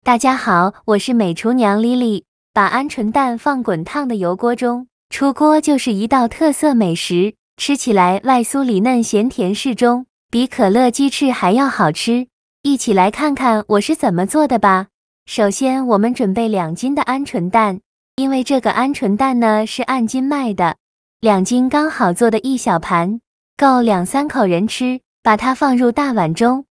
大家好，我是美厨娘莉莉。把鹌鹑蛋放滚烫的油锅中，出锅就是一道特色美食，吃起来外酥里嫩，咸甜适中，比可乐鸡翅还要好吃。一起来看看我是怎么做的吧。首先，我们准备2斤的鹌鹑蛋，因为这个鹌鹑蛋呢是按斤卖的，2斤刚好做的一小盘，够2-3口人吃。把它放入大碗中。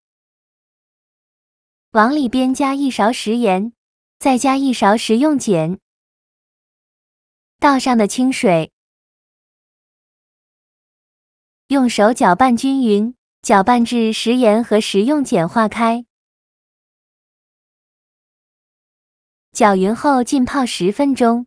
往里边加1勺食盐，再加1勺食用碱，倒上的清水，用手搅拌均匀，搅拌至食盐和食用碱化开。搅匀后浸泡10分钟。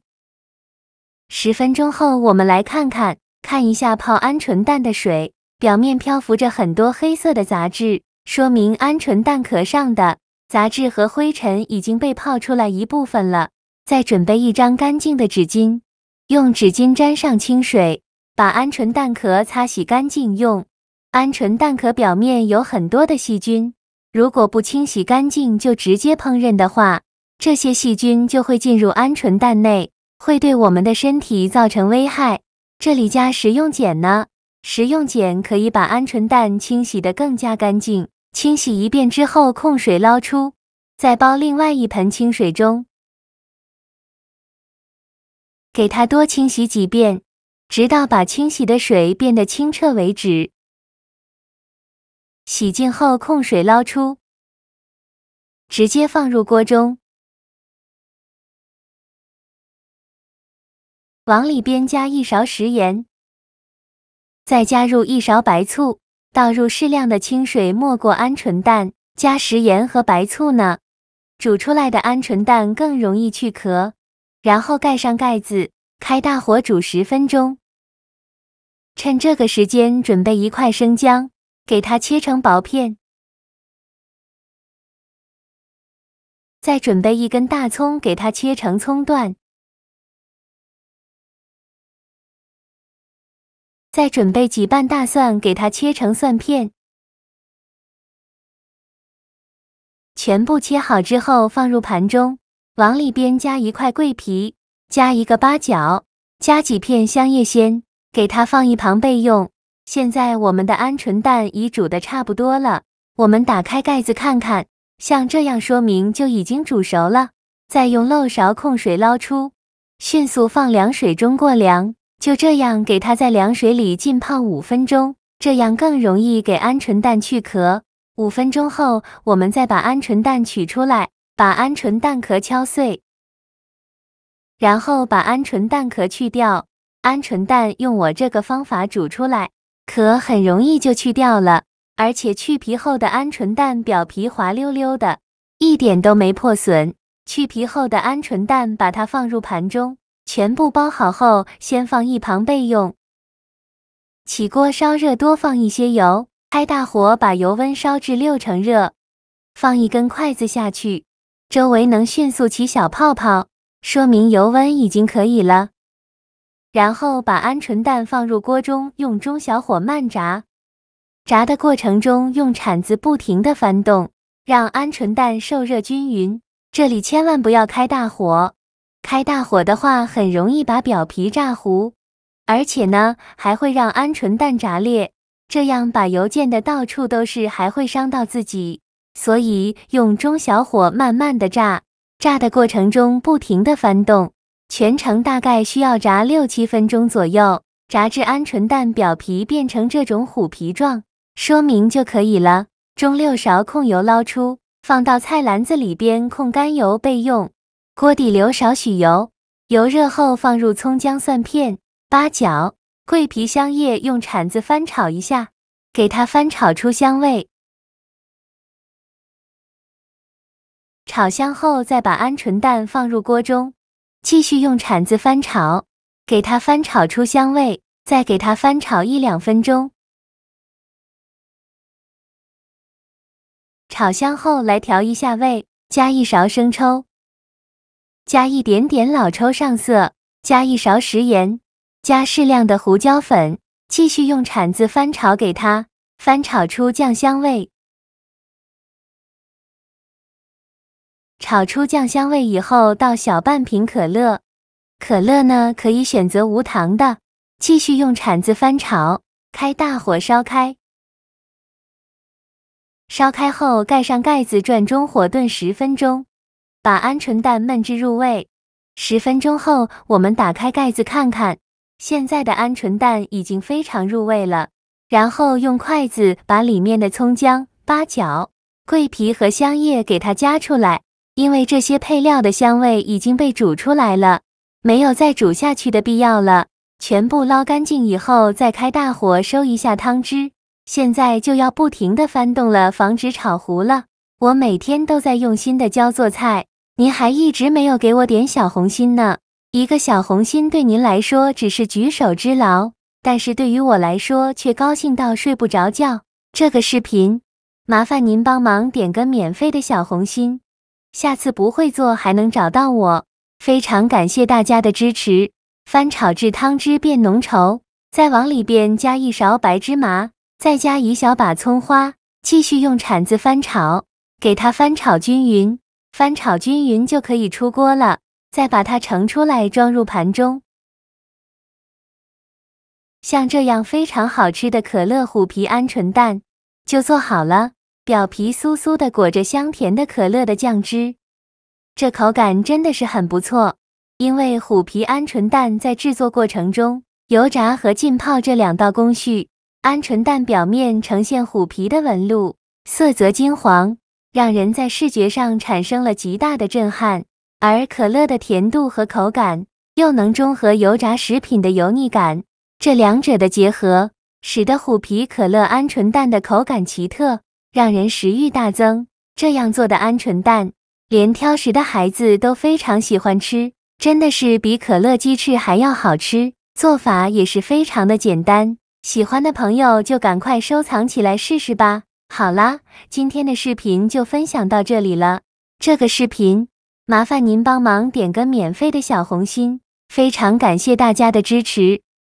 10分钟后，我们来看一下泡鹌鹑蛋的水，表面漂浮着很多黑色的杂质，说明鹌鹑蛋壳上的杂质和灰尘已经被泡出来一部分了。再准备1张干净的纸巾，用纸巾沾上清水，把鹌鹑蛋壳擦洗干净用。鹌鹑蛋壳表面有很多的细菌，如果不清洗干净就直接烹饪的话，这些细菌就会进入鹌鹑蛋内，会对我们的身体造成危害。这里加食用碱呢，食用碱可以把鹌鹑蛋清洗得更加干净。清洗一遍之后控水捞出，再煲另外一盆清水中，给它多清洗几遍，直到把清洗的水变得清澈为止。洗净后控水捞出，直接放入锅中。往里边加1勺食盐，再加入1勺白醋。倒入适量的清水没过鹌鹑蛋，加食盐和白醋呢，煮出来的鹌鹑蛋更容易去壳。然后盖上盖子，开大火煮10分钟。趁这个时间准备1块生姜，给它切成薄片。再准备1根大葱，给它切成葱段。再准备几瓣大蒜，给它切成蒜片。全部切好之后放入盘中，往里边加1块桂皮，加1个八角，加几片香叶鲜，给它放一旁备用。现在我们的鹌鹑蛋已煮得差不多了，我们打开盖子看看，像这样说明就已经煮熟了。再用漏勺控水捞出，迅速放凉水中过凉。就这样给它在凉水里浸泡5分钟，这样更容易给鹌鹑蛋去壳。5分钟后，我们再把鹌鹑蛋取出来，把鹌鹑蛋壳敲碎，然后把鹌鹑蛋壳去掉。鹌鹑蛋用我这个方法煮出来，壳很容易就去掉了，而且去皮后的鹌鹑蛋表皮滑溜溜的，一点都没破损。去皮后的鹌鹑蛋把它放入盘中。全部包好后，先放一旁备用。起锅烧热，多放一些油，开大火把油温烧至6成热，放1根筷子下去，周围能迅速起小泡泡，说明油温已经可以了。然后把鹌鹑蛋放入锅中，用中小火慢炸。炸的过程中用铲子不停地翻动，让鹌鹑蛋受热均匀。这里千万不要开大火。开大火的话，很容易把表皮炸糊，而且呢，还会让鹌鹑蛋炸裂，这样把油溅得到处都是，还会伤到自己。所以用中小火慢慢的炸，炸的过程中不停的翻动，全程大概需要炸6-7分钟左右，炸至鹌鹑蛋表皮变成这种虎皮状，说明就可以了。中6勺控油捞出，放到菜篮子里边控干油备用。锅底留少许油，油热后放入葱姜蒜片、八角、桂皮、香叶，用铲子翻炒一下，给它翻炒出香味。炒香后再把鹌鹑蛋放入锅中，继续用铲子翻炒，给它翻炒出香味，再给它翻炒1-2分钟。炒香后来调一下味，加1勺生抽。加一点点老抽上色，加1勺食盐，加适量的胡椒粉，继续用铲子翻炒，给它翻炒出酱香味。炒出酱香味以后，倒小半瓶可乐。可乐呢，可以选择无糖的。继续用铲子翻炒，开大火烧开。烧开后盖上盖子，转中火炖10分钟，把鹌鹑蛋焖至入味。10分钟后，我们打开盖子看看，现在的鹌鹑蛋已经非常入味了。然后用筷子把里面的葱姜、八角、桂皮和香叶给它夹出来，因为这些配料的香味已经被煮出来了，没有再煮下去的必要了。全部捞干净以后，再开大火收一下汤汁。现在就要不停地翻动了，防止炒糊了。我每天都在用心的教做菜，您还一直没有给我点小红心呢。一个小红心对您来说只是举手之劳，但是对于我来说却高兴到睡不着觉。这个视频，麻烦您帮忙点个免费的小红心，下次不会做还能找到我。非常感谢大家的支持。翻炒至汤汁变浓稠，再往里边加1勺白芝麻，再加1小把葱花，继续用铲子翻炒，给它翻炒均匀。翻炒均匀就可以出锅了，再把它盛出来装入盘中。像这样非常好吃的可乐虎皮鹌鹑蛋就做好了，表皮酥酥的裹着香甜的可乐的酱汁，这口感真的是很不错。因为虎皮鹌鹑蛋在制作过程中，油炸和浸泡这2道工序，鹌鹑蛋表面呈现虎皮的纹路，色泽金黄，让人在视觉上产生了极大的震撼。而可乐的甜度和口感又能中和油炸食品的油腻感，这2者的结合，使得虎皮可乐鹌鹑蛋的口感奇特，让人食欲大增。这样做的鹌鹑蛋，连挑食的孩子都非常喜欢吃。真的是比可乐鸡翅还要好吃，做法也是非常的简单，喜欢的朋友就赶快收藏起来试试吧。好啦，今天的视频就分享到这里了。这个视频，麻烦您帮忙点个免费的小红心，非常感谢大家的支持。